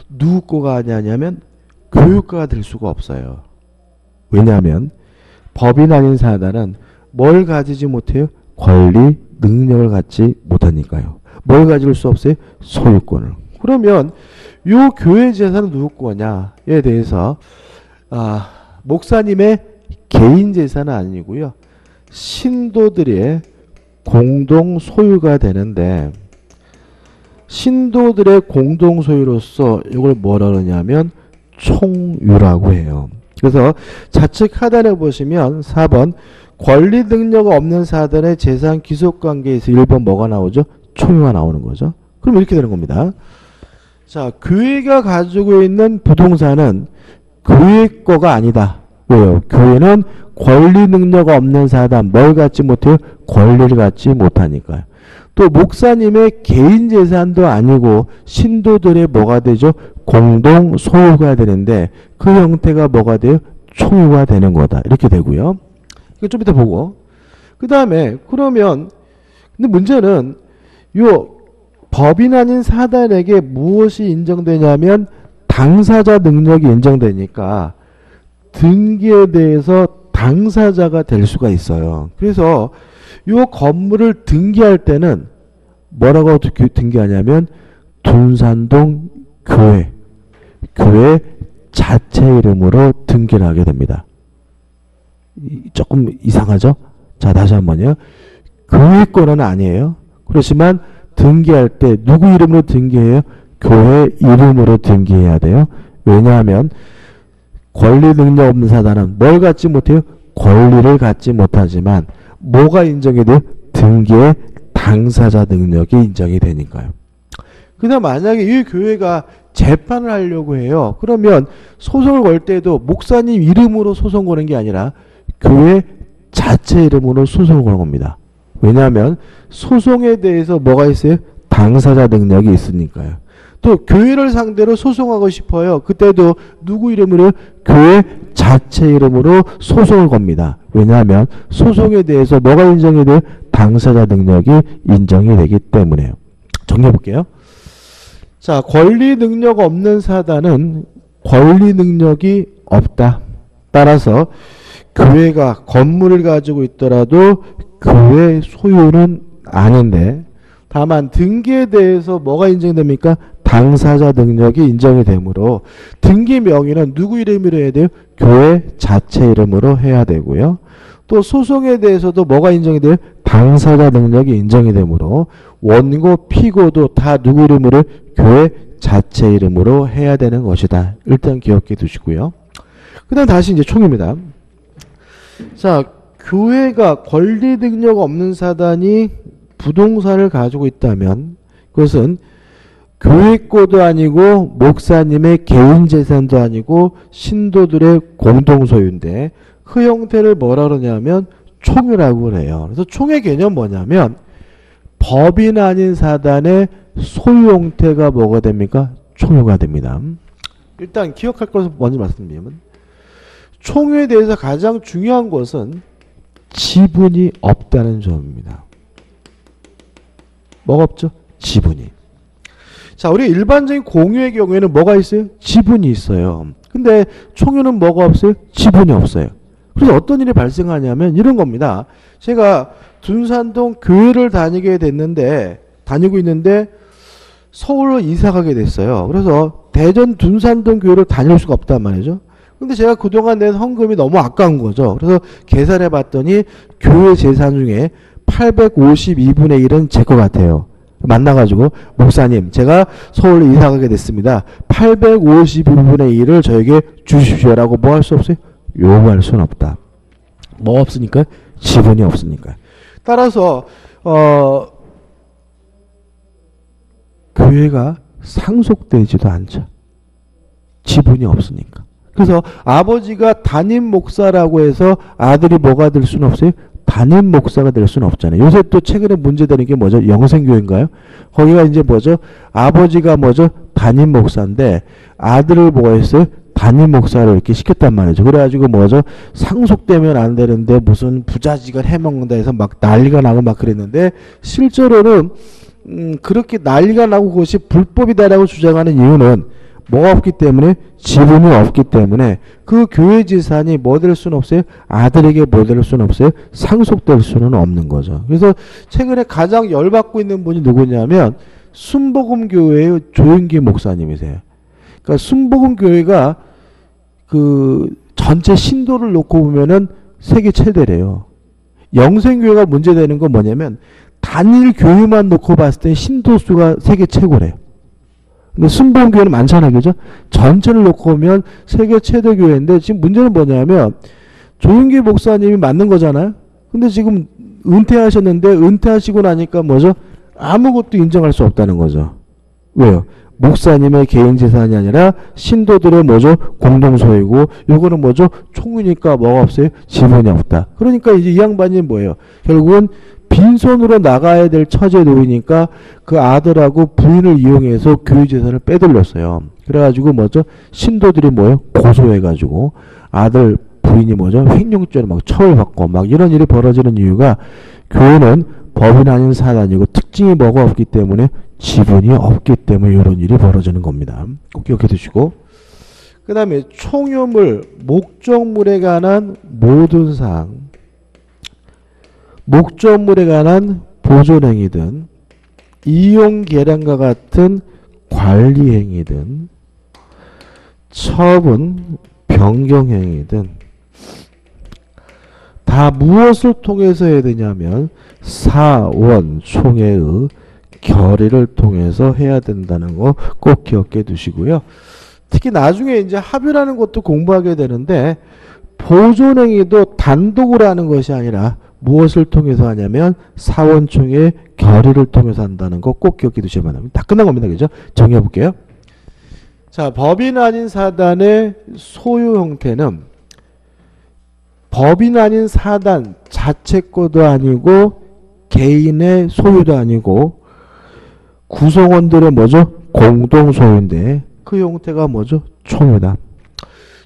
누구 거가 아니냐면 교육가가 될 수가 없어요. 왜냐하면 법인 아닌 사단은 뭘 가지지 못해요? 권리, 능력을 갖지 못하니까요. 뭘 가질 수 없어요? 소유권을. 그러면 요 교회 재산은 누구 거냐에 대해서 목사님의 개인 재산은 아니고요. 신도들의 공동 소유가 되는데 신도들의 공동 소유로서 이걸 뭐라 그러냐면 총유라고 해요. 그래서 좌측 하단에 보시면 4번 권리 능력 없는 사단의 재산 귀속 관계에서 1번 뭐가 나오죠? 총유가 나오는 거죠. 그럼 이렇게 되는 겁니다. 자, 교회가 가지고 있는 부동산은 교회 거가 아니다. 왜요? 교회는 권리 능력 없는 사단 뭘 갖지 못해요? 권리를 갖지 못하니까요. 또 목사님의 개인 재산도 아니고 신도들의 뭐가 되죠? 공동 소유가 되는데 그 형태가 뭐가 돼요? 총유가 되는 거다. 이렇게 되고요. 이거 좀 이따 보고. 그 다음에 그러면 근데 문제는 요 법인 아닌 사단에게 무엇이 인정되냐면 당사자 능력이 인정되니까 등기에 대해서 당사자가 될 수가 있어요. 그래서 요 건물을 등기할 때는 뭐라고 등기하냐면 둔산동 교회 자체 이름으로 등기를 하게 됩니다. 조금 이상하죠? 자, 다시 한번요. 교회 거는 아니에요. 그렇지만 등기할 때 누구 이름으로 등기해요? 교회 이름으로 등기해야 돼요. 왜냐하면 권리 능력 없는 사단은 뭘 갖지 못해요? 권리를 갖지 못하지만 뭐가 인정이 돼요? 등기의 당사자 능력이 인정이 되니까요. 그 다음 만약에 이 교회가 재판을 하려고 해요. 그러면 소송을 걸 때도 목사님 이름으로 소송 거는 게 아니라 교회 자체 이름으로 소송을 거는 겁니다. 왜냐하면 소송에 대해서 뭐가 있어요? 당사자 능력이 있으니까요. 또 교회를 상대로 소송하고 싶어요. 그때도 누구 이름으로? 교회 자체 이름으로 소송을 겁니다. 왜냐하면 소송에 대해서 뭐가 인정이 돼요? 당사자 능력이 인정이 되기 때문에요. 정리해 볼게요. 자, 권리 능력 없는 사단은 권리 능력이 없다. 따라서 교회가 건물을 가지고 있더라도 교회 소유는 아닌데 다만 등기에 대해서 뭐가 인정됩니까? 당사자 능력이 인정이 되므로 등기 명의는 누구 이름으로 해야 돼요? 교회 자체 이름으로 해야 되고요. 또 소송에 대해서도 뭐가 인정이 돼요? 당사자 능력이 인정이 되므로 원고, 피고도 다 누구 이름으로? 교회 자체 이름으로 해야 되는 것이다. 일단 기억해 두시고요. 그 다음 다시 이제 총입니다. 자, 교회가 권리 능력 없는 사단이 부동산을 가지고 있다면 그것은 교회 거도 아니고 목사님의 개인 재산도 아니고 신도들의 공동 소유인데 그 형태를 뭐라 그러냐면 총유라고 그래요. 그래서 총의 개념 뭐냐면 법인 아닌 사단의 소유 형태가 뭐가 됩니까? 총유가 됩니다. 일단 기억할 것을 먼저 말씀드리면 총유에 대해서 가장 중요한 것은 지분이 없다는 점입니다. 뭐가 없죠? 지분이. 자, 우리 일반적인 공유의 경우에는 뭐가 있어요? 지분이 있어요. 근데 총유는 뭐가 없어요? 지분이 없어요. 그래서 어떤 일이 발생하냐면 이런 겁니다. 제가 둔산동 교회를 다니고 있는데 서울로 이사 가게 됐어요. 그래서 대전 둔산동 교회를 다닐 수가 없단 말이죠. 근데 제가 그동안 낸 헌금이 너무 아까운 거죠. 그래서 계산해 봤더니 교회 재산 중에 852분의 1은 제 것 같아요. 만나가지고 목사님 제가 서울로 이사 가게 됐습니다. 852분의 1을 저에게 주십시오라고 뭐 할 수 없어요? 요구할 수는 없다. 뭐 없으니까? 지분이 없으니까. 따라서 교회가 상속되지도 않죠. 지분이 없으니까. 그래서 아버지가 담임 목사라고 해서 아들이 뭐가 될 수는 없어요? 담임 목사가 될 수는 없잖아요. 요새 또 최근에 문제되는 게 뭐죠? 영생교회인가요? 거기가 이제 뭐죠? 아버지가 뭐죠? 담임 목사인데 아들을 뭐 했어요? 담임 목사로 이렇게 시켰단 말이죠. 그래가지고 뭐죠? 상속되면 안 되는데 무슨 부자지간 해먹는다 해서 막 난리가 나고 막 그랬는데 실제로는 그렇게 난리가 나고 그것이 불법이다라고 주장하는 이유는 뭐가 없기 때문에 지분이 없기 때문에 그 교회 재산이 뭐 될 수는 없어요? 아들에게 뭐 될 수는 없어요? 상속될 수는 없는 거죠. 그래서 최근에 가장 열받고 있는 분이 누구냐면 순복음교회의 조윤기 목사님이세요. 그러니까 순복음교회가 그 전체 신도를 놓고 보면은 세계 최대래요. 영생교회가 문제되는 건 뭐냐면 단일 교회만 놓고 봤을 때 신도 수가 세계 최고래요. 근데 순복음교회는 많잖아요. 그죠? 전체를 놓고 보면 세계 최대 교회인데 지금 문제는 뭐냐면 조윤기 목사님이 맞는 거잖아요. 근데 지금 은퇴하셨는데 은퇴하시고 나니까 뭐죠? 아무것도 인정할 수 없다는 거죠. 왜요? 목사님의 개인 재산이 아니라 신도들의 뭐죠? 공동소유고 요거는 뭐죠? 총유니까 뭐가 없어요? 지분이 없다. 그러니까 이제 이 양반이 뭐예요? 결국은 빈손으로 나가야 될 처지에 놓이니까 그 아들하고 부인을 이용해서 교유 재산을 빼돌렸어요. 그래가지고 뭐죠? 신도들이 뭐예요? 고소해가지고 아들 부인이 뭐죠? 횡령죄로 막 처벌받고 막 이런 일이 벌어지는 이유가 교회는 법인 아닌 사단이고 특징이 뭐가 없기 때문에 지분이 없기 때문에 이런 일이 벌어지는 겁니다. 꼭 기억해 두시고. 그 다음에 총유물, 목적물에 관한 모든 사항, 목적물에 관한 보존행위든 이용계량과 같은 관리행위든 처분, 변경행위든 다 무엇을 통해서 해야 되냐면 사원총회의 결의를 통해서 해야 된다는 거 꼭 기억해 두시고요. 특히 나중에 이제 합의라는 것도 공부하게 되는데 보존행위도 단독으로 하는 것이 아니라 무엇을 통해서 하냐면 사원총회 결의를 통해서 한다는 거 꼭 기억해 두셔야 합니다. 다 끝난 겁니다. 그죠? 정리해 볼게요. 자, 법인 아닌 사단의 소유 형태는 법인 아닌 사단 자체 거도 아니고 개인의 소유도 아니고 구성원들의 뭐죠? 공동소유인데 그 형태가 뭐죠? 총회다.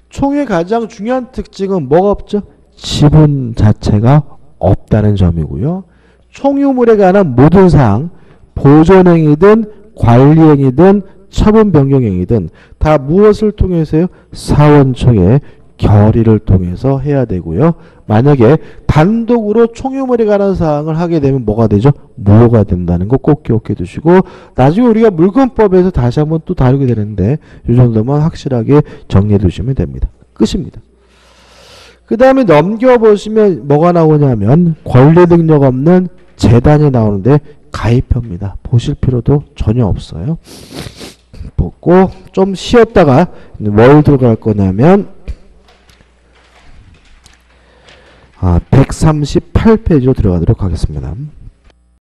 총회의 가장 중요한 특징은 뭐가 없죠? 지분 자체가 없다는 점이고요. 총유물에 관한 모든 사항, 보존행위든 관리행위든 처분 변경행위든 다 무엇을 통해서요? 사원총회 결의를 통해서 해야 되고요. 만약에 단독으로 총유물에 관한 사항을 하게 되면 뭐가 되죠? 무효가 된다는 거 꼭 기억해 두시고 나중에 우리가 물권법에서 다시 한번 또 다루게 되는데 이 정도만 확실하게 정리해 두시면 됩니다. 끝입니다. 그 다음에 넘겨보시면 뭐가 나오냐면 권리 능력 없는 재단이 나오는데 가입합니다. 보실 필요도 전혀 없어요. 보고 좀 쉬었다가 뭘 들어갈 거냐면 138페이지로 들어가도록 하겠습니다.